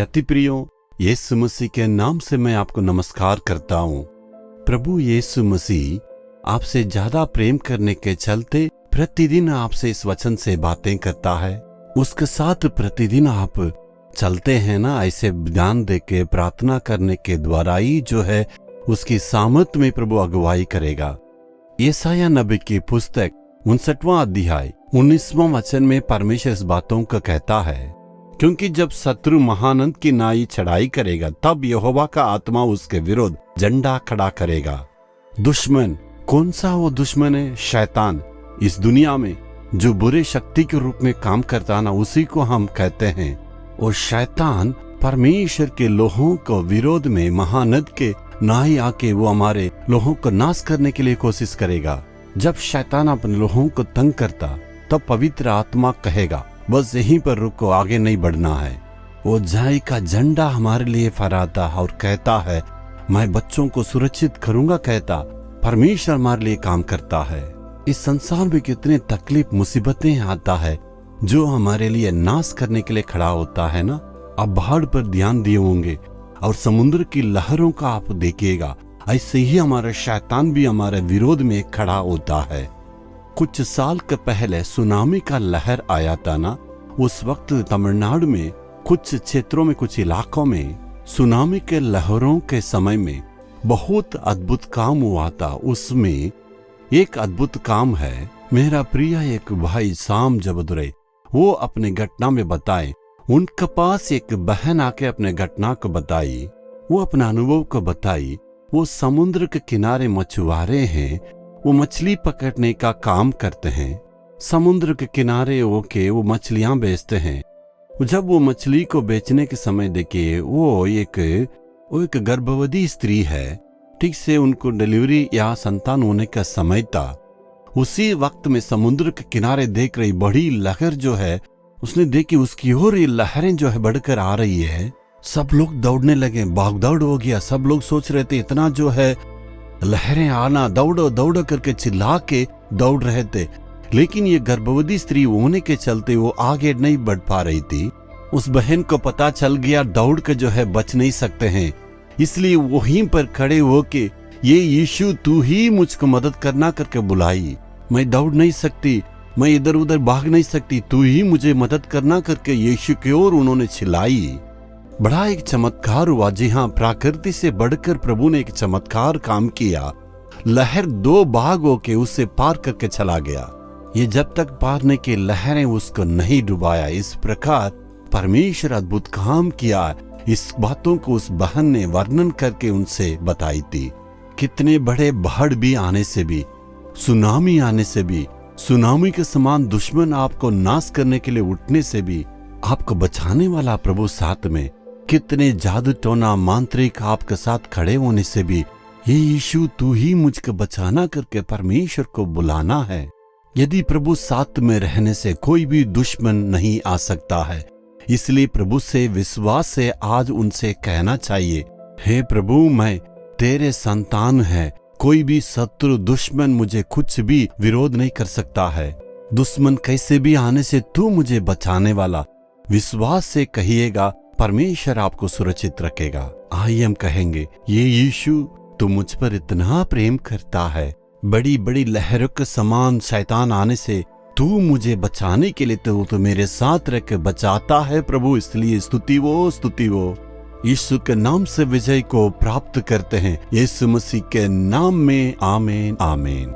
अति प्रियो, यीशु मसीह के नाम से मैं आपको नमस्कार करता हूँ। प्रभु यीशु मसीह आपसे ज्यादा प्रेम करने के चलते प्रतिदिन आपसे इस वचन से बातें करता है। उसके साथ प्रतिदिन आप चलते हैं ना, ऐसे ध्यान दे के प्रार्थना करने के द्वारा ही जो है उसकी सामर्थ में प्रभु अगुवाई करेगा। यशायाह नबी की पुस्तक 59वां अध्याय 19वां वचन में परमेश्वर इस बातों का कहता है, क्योंकि जब शत्रु महानंद की नाई चढ़ाई करेगा तब यहोवा का आत्मा उसके विरुद्ध झंडा खड़ा करेगा। दुश्मन, कौन सा वो दुश्मन है? शैतान। इस दुनिया में जो बुरे शक्ति के रूप में काम करता ना, उसी को हम कहते हैं। और शैतान परमेश्वर के लोगों को विरोध में महानद के नाई आके वो हमारे लोगों को नाश करने के लिए कोशिश करेगा। जब शैतान अपने लोगों को तंग करता तब पवित्र आत्मा कहेगा, बस यहीं पर रुको, आगे नहीं बढ़ना है। वो जय का झंडा हमारे लिए फहराता और कहता है, मैं बच्चों को सुरक्षित करूंगा। कहता परमेश्वर हमारे लिए काम करता है। इस संसार में कितने तकलीफ मुसीबतें आता है जो हमारे लिए नाश करने के लिए खड़ा होता है ना। आप बाढ़ पर ध्यान दिए होंगे और समुद्र की लहरों का आप देखिएगा, ऐसे ही हमारा शैतान भी हमारे विरोध में खड़ा होता है। कुछ साल के पहले सुनामी का लहर आया था ना, उस वक्त तमिलनाडु में कुछ क्षेत्रों में, कुछ इलाकों में सुनामी के लहरों के समय में बहुत अद्भुत काम हुआ था। उसमें एक अद्भुत काम है, मेरा प्रिय एक भाई शाम जबदुरे वो अपने घटना में बताए। उनके पास एक बहन आके अपने घटना को बताई, वो अपना अनुभव को बताई। वो समुद्र के किनारे मछुआरे हैं, वो मछली पकड़ने का काम करते हैं। समुद्र के किनारे होके वो मछलियां बेचते हैं। जब वो मछली को बेचने के समय देखिए, वो एक गर्भवती स्त्री है। ठीक से उनको डिलीवरी या संतान होने का समय था। उसी वक्त में समुद्र के किनारे देख रही बड़ी लहर जो है, उसने देखी उसकी ओर ये लहरें जो है बढ़कर आ रही है। सब लोग दौड़ने लगे, भागदौड़ हो गया। सब लोग सोच रहे थे इतना जो है लहरें आना, दौड़ो दौड़ो करके चिल्ला के दौड़ रहे थे। लेकिन ये गर्भवती स्त्री होने के चलते वो आगे नहीं बढ़ पा रही थी। उस बहन को पता चल गया दौड़ के जो है बच नहीं सकते हैं, इसलिए वहीं पर खड़े होके ये यीशु तू ही मुझको मदद करना करके बुलाई। मैं दौड़ नहीं सकती, मैं इधर उधर भाग नहीं सकती, तू ही मुझे मदद करना करके यीशु की ओर उन्होंने चिल्लाई। बड़ा एक चमत्कार हुआ। जी हाँ, प्रकृति से बढ़कर प्रभु ने एक चमत्कार काम किया। लहर दो भाग होके उससे पार करके चला गया। ये जब तक पारने की लहरें उसको नहीं डुबाया। इस प्रकार परमेश्वर अद्भुत काम किया। इस बातों को उस बहन ने वर्णन करके उनसे बताई थी। कितने बड़े बाढ़ भी आने से भी, सुनामी आने से भी, सुनामी के समान दुश्मन आपको नाश करने के लिए उठने से भी आपको बचाने वाला प्रभु साथ में, कितने जादू टोना मांत्रिक आपके साथ खड़े होने से भी ये यीशु तू ही मुझको बचाना करके परमेश्वर को बुलाना है। यदि प्रभु साथ में रहने से कोई भी दुश्मन नहीं आ सकता है। इसलिए प्रभु से विश्वास से आज उनसे कहना चाहिए, हे प्रभु मैं तेरे संतान है, कोई भी शत्रु दुश्मन मुझे कुछ भी विरोध नहीं कर सकता है। दुश्मन कैसे भी आने से तू मुझे बचाने वाला। विश्वास से कहिएगा, परमेश्वर आपको सुरक्षित रखेगा। आइए हम कहेंगे, ये यीशु तू मुझ पर इतना प्रेम करता है, बड़ी बड़ी लहरों के समान शैतान आने से तू मुझे बचाने के लिए तो मेरे साथ रह के बचाता है प्रभु। इसलिए स्तुति वो यीशु के नाम से विजय को प्राप्त करते हैं। यीशु मसीह के नाम में आमीन आमीन।